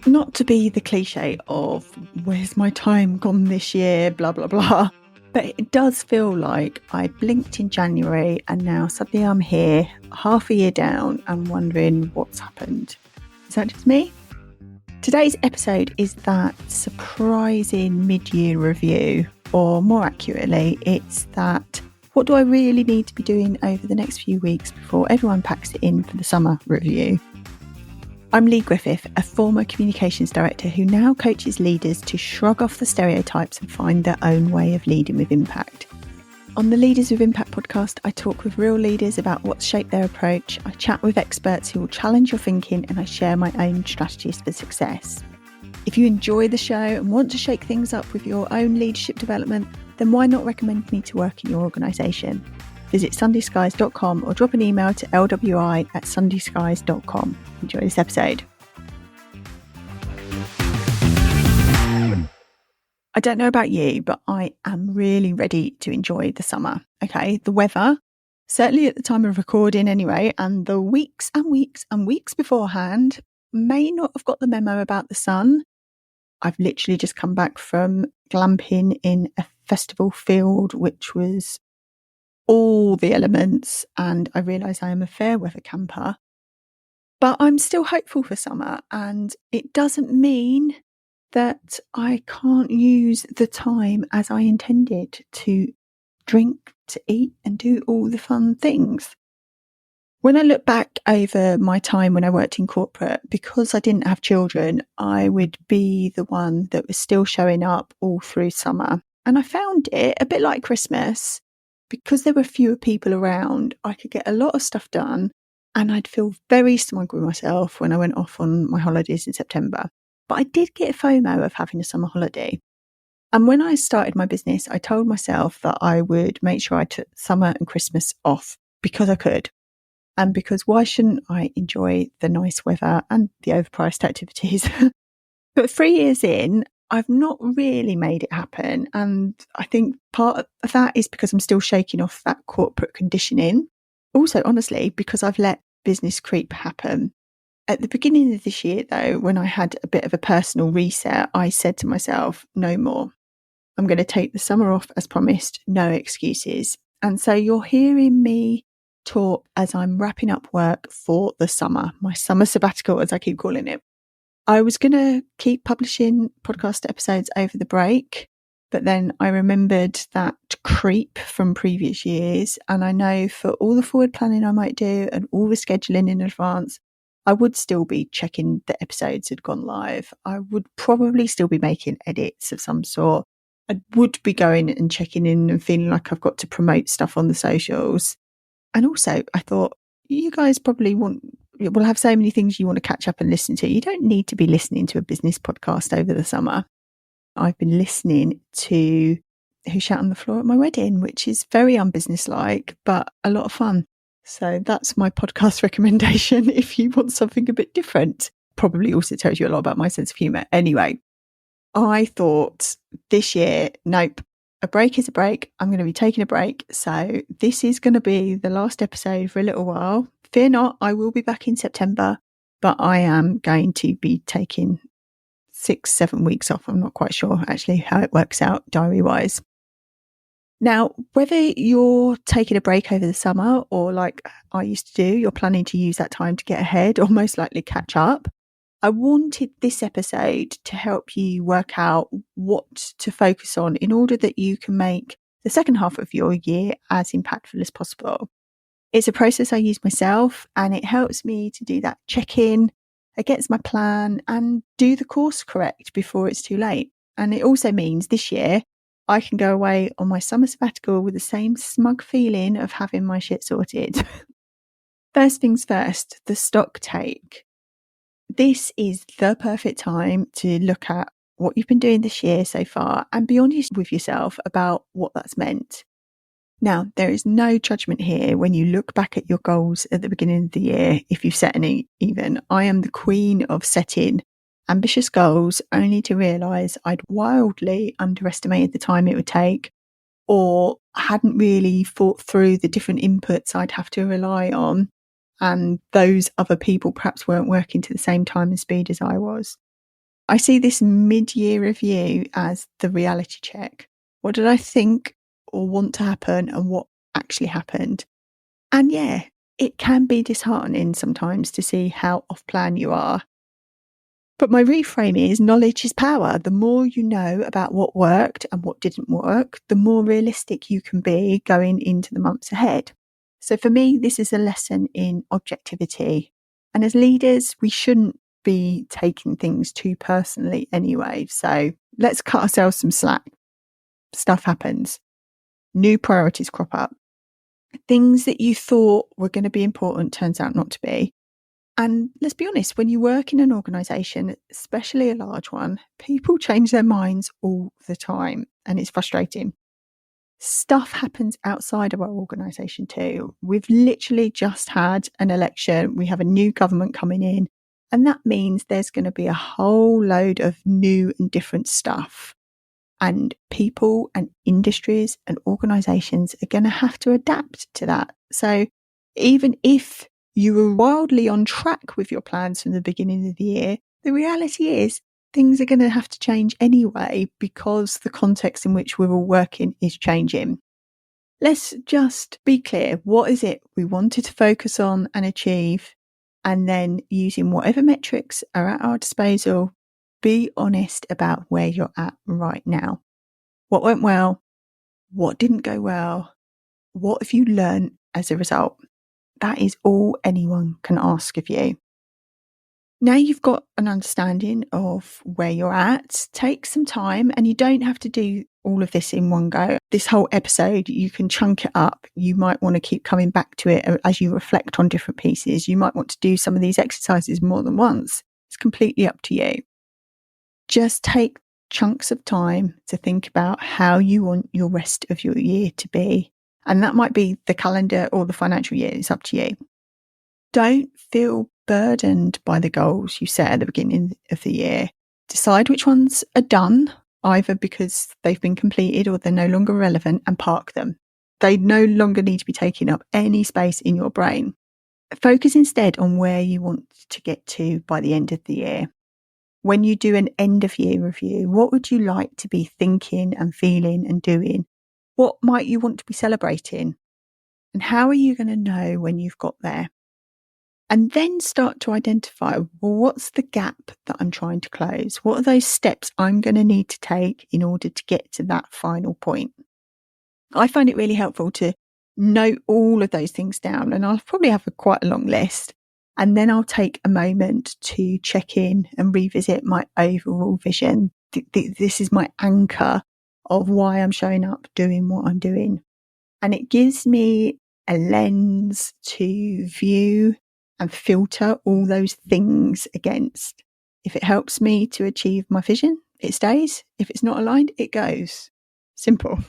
Not to be the cliche of where's my time gone this year, blah, blah, blah. But it does feel like I blinked in January and now suddenly I'm here, half a year down and wondering what's happened. Is that just me? Today's episode is that surprising mid-year review, or more accurately, it's that what do I really need to be doing over the next few weeks before everyone packs it in for the summer review. I'm Lee Griffith, a former communications director who now coaches leaders to shrug off the stereotypes and find their own way of leading with impact. On the Leaders with Impact podcast, I talk with real leaders about what's shaped their approach, I chat with experts who will challenge your thinking, and I share my own strategies for success. If you enjoy the show and want to shake things up with your own leadership development, then why not recommend me to work in your organisation? Visit sundayskies.com or drop an email to lwi@sundayskies.com. Enjoy this episode. I don't know about you, but I am really ready to enjoy the summer. Okay, the weather, certainly at the time of recording anyway, and the weeks and weeks and weeks beforehand may not have got the memo about the sun. I've literally just come back from glamping in a festival field, which was all the elements, and I realise I am a fair weather camper. But I'm still hopeful for summer, and it doesn't mean that I can't use the time as I intended to drink, to eat, and do all the fun things. When I look back over my time when I worked in corporate, because I didn't have children, I would be the one that was still showing up all through summer. And I found it a bit like Christmas. Because there were fewer people around, I could get a lot of stuff done, and I'd feel very smug with myself when I went off on my holidays in September. But I did get a FOMO of having a summer holiday. And when I started my business, I told myself that I would make sure I took summer and Christmas off because I could. And because why shouldn't I enjoy the nice weather and the overpriced activities? But 3 years in, I've not really made it happen. And I think part of that is because I'm still shaking off that corporate conditioning. Also, honestly, because I've let business creep happen. At the beginning of this year, though, when I had a bit of a personal reset, I said to myself, no more. I'm going to take the summer off as promised, no excuses. And so you're hearing me talk as I'm wrapping up work for the summer, my summer sabbatical, as I keep calling it. I was going to keep publishing podcast episodes over the break, but then I remembered that creep from previous years. And I know for all the forward planning I might do and all the scheduling in advance, I would still be checking the episodes had gone live. I would probably still be making edits of some sort. I would be going and checking in and feeling like I've got to promote stuff on the socials. And also, I thought, you guys probably will have so many things you want to catch up and listen to. You don't need to be listening to a business podcast over the summer. I've been listening to Who Shat on the Floor at My Wedding, which is very unbusinesslike, but a lot of fun. So that's my podcast recommendation if you want something a bit different. Probably also tells you a lot about my sense of humour. Anyway, I thought this year, nope, a break is a break. I'm going to be taking a break. So this is going to be the last episode for a little while. Fear not, I will be back in September, but I am going to be taking 6-7 weeks off. I'm not quite sure actually how it works out diary-wise. Now, whether you're taking a break over the summer or like I used to do, you're planning to use that time to get ahead or most likely catch up, I wanted this episode to help you work out what to focus on in order that you can make the second half of your year as impactful as possible. It's a process I use myself, and it helps me to do that check-in against my plan and do the course correct before it's too late. And it also means this year I can go away on my summer sabbatical with the same smug feeling of having my shit sorted. First things first, the stock take. This is the perfect time to look at what you've been doing this year so far and be honest with yourself about what that's meant. Now, there is no judgment here when you look back at your goals at the beginning of the year, if you've set any even. I am the queen of setting ambitious goals only to realise I'd wildly underestimated the time it would take, or hadn't really thought through the different inputs I'd have to rely on, and those other people perhaps weren't working to the same time and speed as I was. I see this mid-year review as the reality check. What did I think or want to happen and what actually happened? And yeah, it can be disheartening sometimes to see how off plan you are. But my reframe is knowledge is power. The more you know about what worked and what didn't work, the more realistic you can be going into the months ahead. So for me, this is a lesson in objectivity. And as leaders, we shouldn't be taking things too personally anyway. So let's cut ourselves some slack. Stuff happens. New priorities crop up. Things that you thought were going to be important turns out not to be. And let's be honest, when you work in an organisation, especially a large one, people change their minds all the time and it's frustrating. Stuff happens outside of our organisation too. We've literally just had an election. We have a new government coming in, and that means there's going to be a whole load of new and different stuff. And people and industries and organisations are going to have to adapt to that. So even if you were wildly on track with your plans from the beginning of the year, the reality is things are going to have to change anyway because the context in which we're all working is changing. Let's just be clear. What is it we wanted to focus on and achieve? And then using whatever metrics are at our disposal, be honest about where you're at right now. What went well? What didn't go well? What have you learned as a result? That is all anyone can ask of you. Now you've got an understanding of where you're at, take some time, and you don't have to do all of this in one go. This whole episode, you can chunk it up. You might want to keep coming back to it as you reflect on different pieces. You might want to do some of these exercises more than once. It's completely up to you. Just take chunks of time to think about how you want your rest of your year to be. And that might be the calendar or the financial year. It's up to you. Don't feel burdened by the goals you set at the beginning of the year. Decide which ones are done, either because they've been completed or they're no longer relevant, and park them. They no longer need to be taking up any space in your brain. Focus instead on where you want to get to by the end of the year. When you do an end of year review, what would you like to be thinking and feeling and doing? What might you want to be celebrating? And how are you going to know when you've got there? And then start to identify, well, what's the gap that I'm trying to close? What are those steps I'm going to need to take in order to get to that final point? I find it really helpful to note all of those things down, and I'll probably have quite a long list. And then I'll take a moment to check in and revisit my overall vision. This is my anchor of why I'm showing up doing what I'm doing. And it gives me a lens to view and filter all those things against. If it helps me to achieve my vision, it stays. If it's not aligned, it goes. Simple.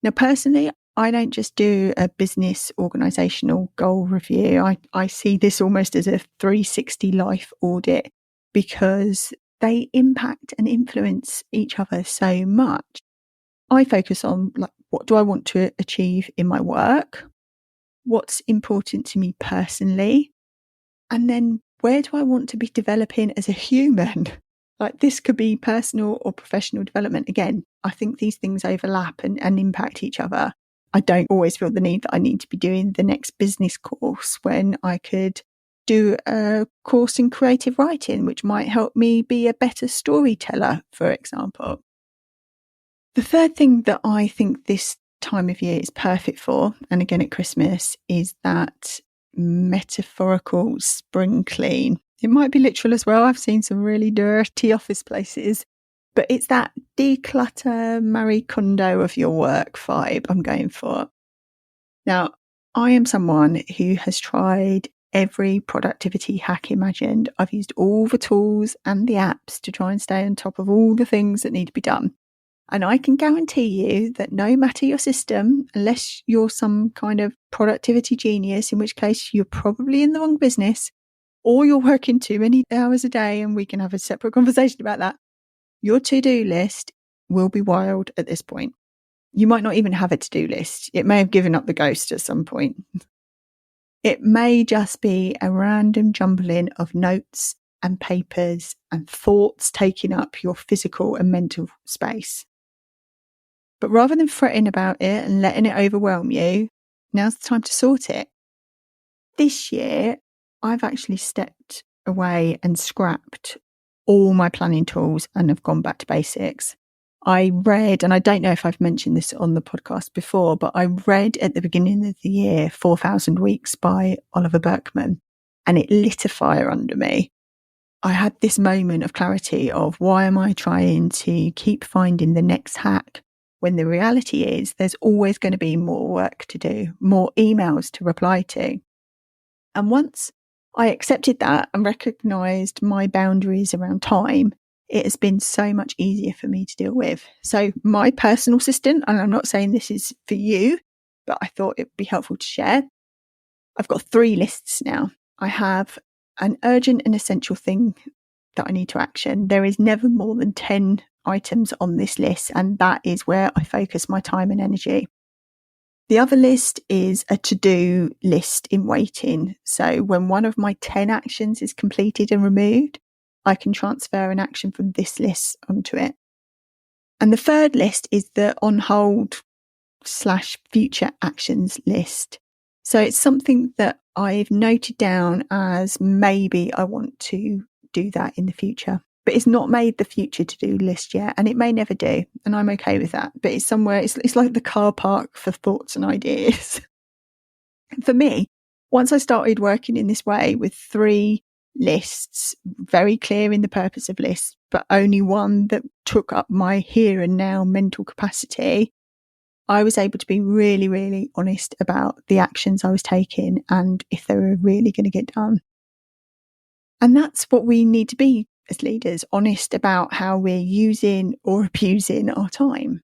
Now, personally, I don't just do a business organisational goal review. I see this almost as a 360 life audit because they impact and influence each other so much. I focus on what do I want to achieve in my work? What's important to me personally? And then where do I want to be developing as a human? This could be personal or professional development. Again, I think these things overlap and impact each other. I don't always feel the need that I need to be doing the next business course when I could do a course in creative writing, which might help me be a better storyteller, for example. The third thing that I think this time of year is perfect for, and again at Christmas, is that metaphorical spring clean. It might be literal as well. I've seen some really dirty office places, but it's that declutter Marie Kondo of your work vibe I'm going for. Now, I am someone who has tried every productivity hack imagined. I've used all the tools and the apps to try and stay on top of all the things that need to be done. And I can guarantee you that no matter your system, unless you're some kind of productivity genius, in which case you're probably in the wrong business, or you're working too many hours a day, and we can have a separate conversation about that, your to-do list will be wild at this point. You might not even have a to-do list. It may have given up the ghost at some point. It may just be a random jumbling of notes and papers and thoughts taking up your physical and mental space. But rather than fretting about it and letting it overwhelm you, now's the time to sort it. This year, I've actually stepped away and scrapped all my planning tools and have gone back to basics. I read, and I don't know if I've mentioned this on the podcast before, but I read at the beginning of the year 4,000 Weeks by Oliver Burkeman, and it lit a fire under me. I had this moment of clarity of why am I trying to keep finding the next hack when the reality is there's always going to be more work to do, more emails to reply to. And once I accepted that and recognised my boundaries around time, it has been so much easier for me to deal with. So my personal assistant, and I'm not saying this is for you, but I thought it'd be helpful to share. I've got 3 lists now. I have an urgent and essential thing that I need to action. There is never more than 10 items on this list, and that is where I focus my time and energy. The other list is a to-do list in waiting. So when one of my 10 actions is completed and removed, I can transfer an action from this list onto it. And the third list is the on hold / future actions list. So it's something that I've noted down as maybe I want to do that in the future. But it's not made the future to-do list yet, and it may never do, and I'm okay with that. But it's somewhere, it's like the car park for thoughts and ideas. For me, once I started working in this way with 3 lists, very clear in the purpose of lists, but only one that took up my here and now mental capacity, I was able to be really, really honest about the actions I was taking and if they were really going to get done. And that's what we need to be as leaders, honest about how we're using or abusing our time.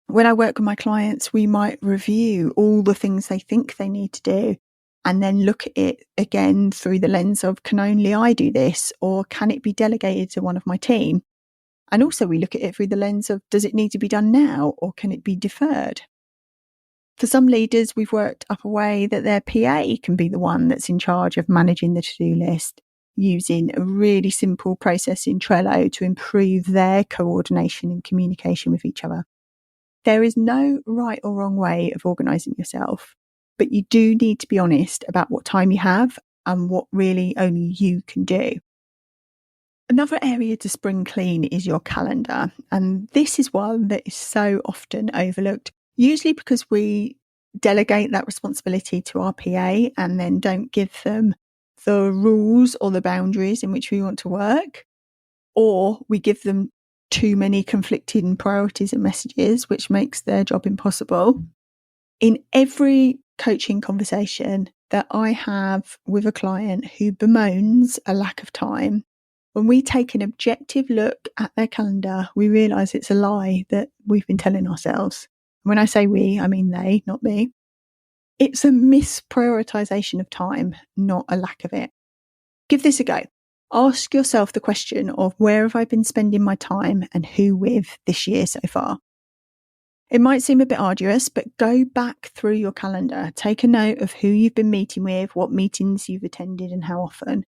When I work with my clients, we might review all the things they think they need to do and then look at it again through the lens of, can only I do this, or can it be delegated to one of my team? And also we look at it through the lens of, does it need to be done now, or can it be deferred? For some leaders, we've worked up a way that their PA can be the one that's in charge of managing the to-do list, using a really simple process in Trello to improve their coordination and communication with each other. There is no right or wrong way of organising yourself, but you do need to be honest about what time you have and what really only you can do. Another area to spring clean is your calendar, and this is one that is so often overlooked, usually because we delegate that responsibility to our PA and then don't give them the rules or the boundaries in which we want to work, or we give them too many conflicting priorities and messages, which makes their job impossible. In every coaching conversation that I have with a client who bemoans a lack of time, when we take an objective look at their calendar, we realise it's a lie that we've been telling ourselves. When I say we, I mean they, not me. It's a misprioritisation of time, not a lack of it. Give this a go. Ask yourself the question of, where have I been spending my time and who with this year so far? It might seem a bit arduous, but go back through your calendar. Take a note of who you've been meeting with, what meetings you've attended and how often.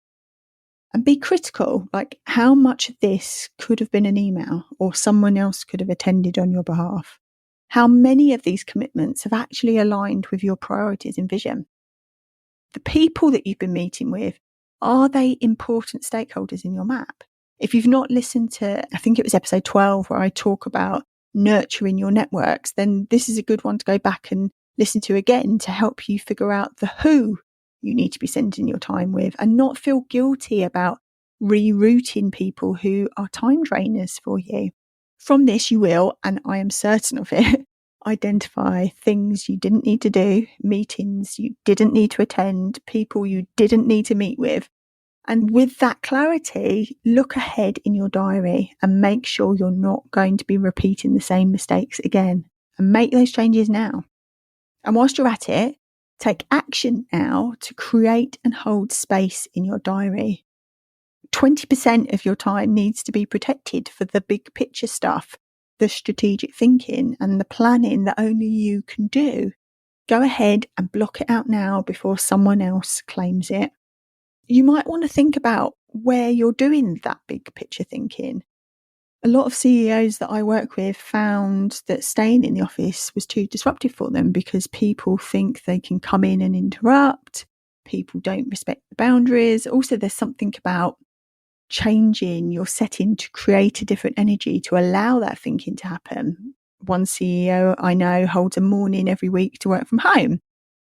And be critical, like how much of this could have been an email or someone else could have attended on your behalf. How many of these commitments have actually aligned with your priorities and vision? The people that you've been meeting with, are they important stakeholders in your map? If you've not listened to, I think it was episode 12 where I talk about nurturing your networks, then this is a good one to go back and listen to again to help you figure out the who you need to be spending your time with and not feel guilty about rerouting people who are time drainers for you. From this, you will, and I am certain of it, identify things you didn't need to do, meetings you didn't need to attend, people you didn't need to meet with. And with that clarity, look ahead in your diary and make sure you're not going to be repeating the same mistakes again, and make those changes now. And whilst you're at it, take action now to create and hold space in your diary. 20% of your time needs to be protected for the big picture stuff, the strategic thinking and the planning that only you can do. Go ahead and block it out now before someone else claims it. You might want to think about where you're doing that big picture thinking. A lot of CEOs that I work with found that staying in the office was too disruptive for them because people think they can come in and interrupt. People don't respect the boundaries. Also, there's something about changing your setting to create a different energy to allow that thinking to happen. One CEO I know holds a morning every week to work from home.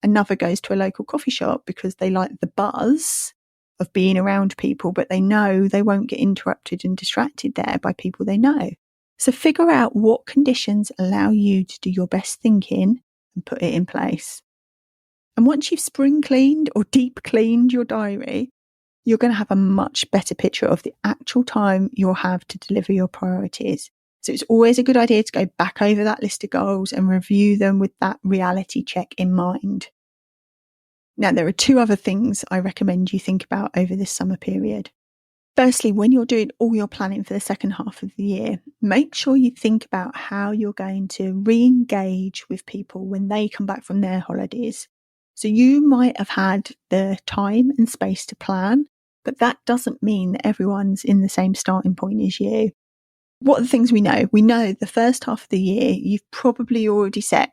Another goes to a local coffee shop because they like the buzz of being around people, but they know they won't get interrupted and distracted there by people they know. So figure out what conditions allow you to do your best thinking and put it in place. And once you've spring cleaned or deep cleaned your diary, you're going to have a much better picture of the actual time you'll have to deliver your priorities. So it's always a good idea to go back over that list of goals and review them with that reality check in mind. Now, there are two other things I recommend you think about over this summer period. Firstly, when you're doing all your planning for the second half of the year, make sure you think about how you're going to re-engage with people when they come back from their holidays. So you might have had the time and space to plan, but that doesn't mean that everyone's in the same starting point as you. What are the things we know? We know the first half of the year, you've probably already set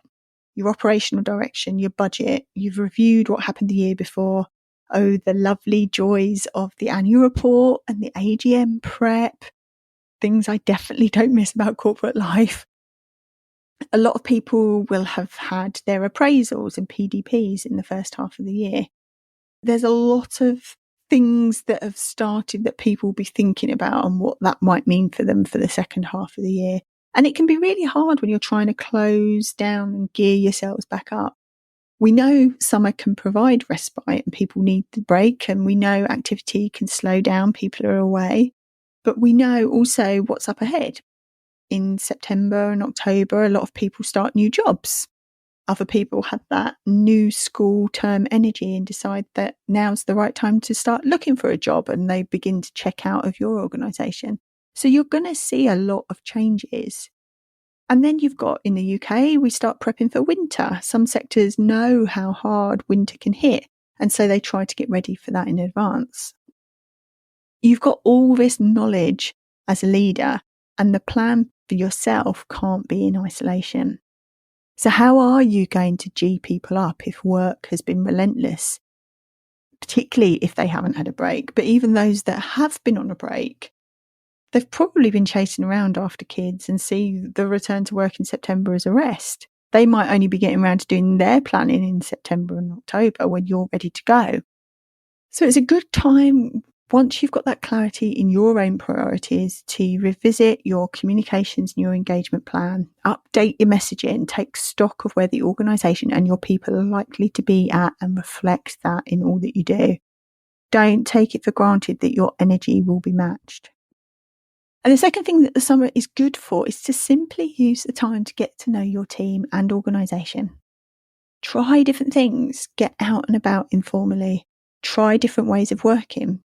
your operational direction, your budget, you've reviewed what happened the year before. Oh, the lovely joys of the annual report and the AGM prep, things I definitely don't miss about corporate life. A lot of people will have had their appraisals and PDPs in the first half of the year. There's a lot of things that have started that people will be thinking about and what that might mean for them for the second half of the year. And it can be really hard when you're trying to close down and gear yourselves back up. We know summer can provide respite and people need the break, and we know activity can slow down, people are away. But we know also what's up ahead. In September and October, a lot of people start new jobs. Other people have that new school term energy and decide that now's the right time to start looking for a job, and they begin to check out of your organisation. So you're going to see a lot of changes. And then you've got in the UK, we start prepping for winter. Some sectors know how hard winter can hit, and so they try to get ready for that in advance. You've got all this knowledge as a leader, and the plan for yourself can't be in isolation. So how are you going to G people up if work has been relentless, particularly if they haven't had a break? But even those that have been on a break, they've probably been chasing around after kids and see the return to work in September as a rest. They might only be getting around to doing their planning in September and October when you're ready to go. So it's a good time, once you've got that clarity in your own priorities, to revisit your communications and your engagement plan, update your messaging, take stock of where the organisation and your people are likely to be at, and reflect that in all that you do. Don't take it for granted that your energy will be matched. And the second thing that the summer is good for is to simply use the time to get to know your team and organisation. Try different things, get out and about informally, try different ways of working.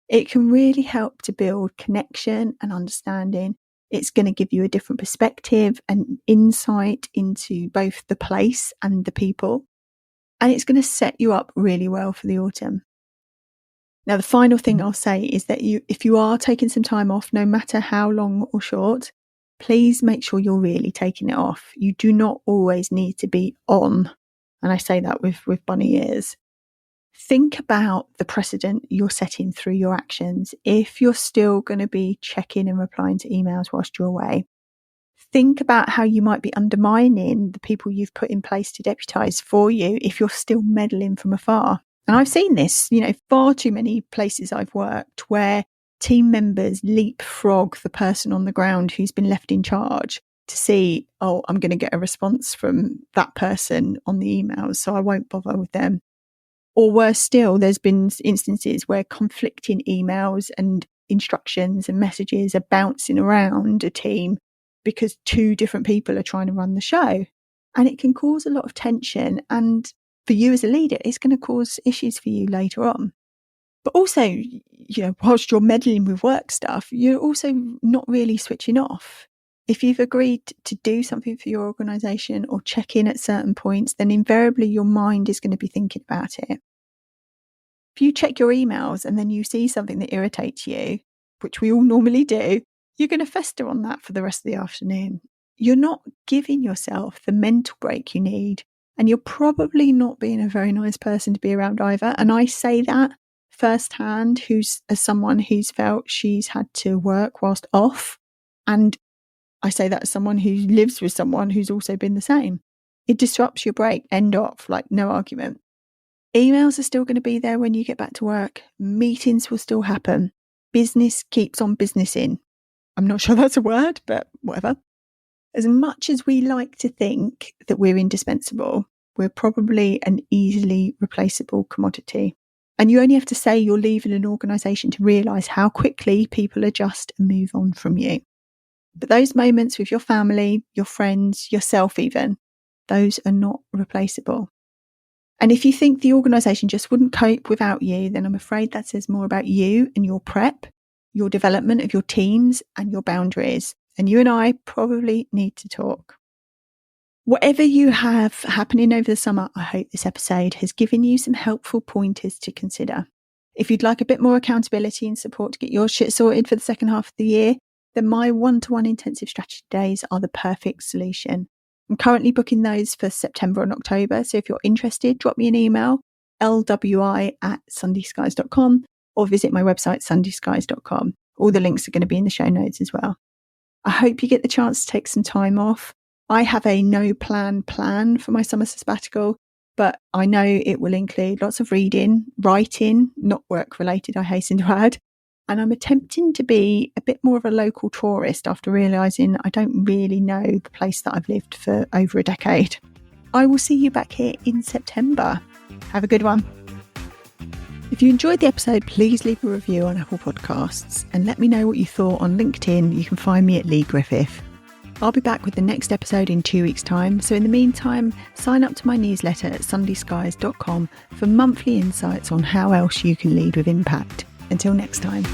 It can really help to build connection and understanding. It's going to give you a different perspective and insight into both the place and the people. And it's going to set you up really well for the autumn. Now, the final thing I'll say is that if you are taking some time off, no matter how long or short, please make sure you're really taking it off. You do not always need to be on. And I say that with bunny ears. Think about the precedent you're setting through your actions. If you're still going to be checking and replying to emails whilst you're away, think about how you might be undermining the people you've put in place to deputise for you if you're still meddling from afar. And I've seen this, far too many places I've worked where team members leapfrog the person on the ground who's been left in charge to see, oh, I'm going to get a response from that person on the emails, so I won't bother with them. Or worse still, there's been instances where conflicting emails and instructions and messages are bouncing around a team because two different people are trying to run the show. And it can cause a lot of tension. And for you as a leader, it's going to cause issues for you later on. But also, whilst you're meddling with work stuff, you're also not really switching off. If you've agreed to do something for your organisation or check in at certain points, then invariably your mind is going to be thinking about it. If you check your emails and then you see something that irritates you, which we all normally do, you're going to fester on that for the rest of the afternoon. You're not giving yourself the mental break you need, and you're probably not being a very nice person to be around either. And I say that firsthand, as someone who's felt she's had to work whilst off. And I say that as someone who lives with someone who's also been the same. It disrupts your break, end off, like no argument. Emails are still going to be there when you get back to work. Meetings will still happen. Business keeps on businessing. I'm not sure that's a word, but whatever. As much as we like to think that we're indispensable, we're probably an easily replaceable commodity. And you only have to say you're leaving an organisation to realise how quickly people adjust and move on from you. But those moments with your family, your friends, yourself even, those are not replaceable. And if you think the organisation just wouldn't cope without you, then I'm afraid that says more about you and your prep, your development of your teams and your boundaries. And you and I probably need to talk. Whatever you have happening over the summer, I hope this episode has given you some helpful pointers to consider. If you'd like a bit more accountability and support to get your shit sorted for the second half of the year, then my one-to-one intensive strategy days are the perfect solution. I'm currently booking those for September and October, so if you're interested, drop me an email, lwi@sundayskies.com, or visit my website, sundayskies.com. All the links are going to be in the show notes as well. I hope you get the chance to take some time off. I have a no-plan for my summer sabbatical, but I know it will include lots of reading, writing, not work-related, I hasten to add, and I'm attempting to be a bit more of a local tourist after realising I don't really know the place that I've lived for over a decade. I will see you back here in September. Have a good one. If you enjoyed the episode, please leave a review on Apple Podcasts and let me know what you thought on LinkedIn. You can find me at Lee Griffith. I'll be back with the next episode in 2 weeks' time. So in the meantime, sign up to my newsletter at sundayskies.com for monthly insights on how else you can lead with impact. Until next time.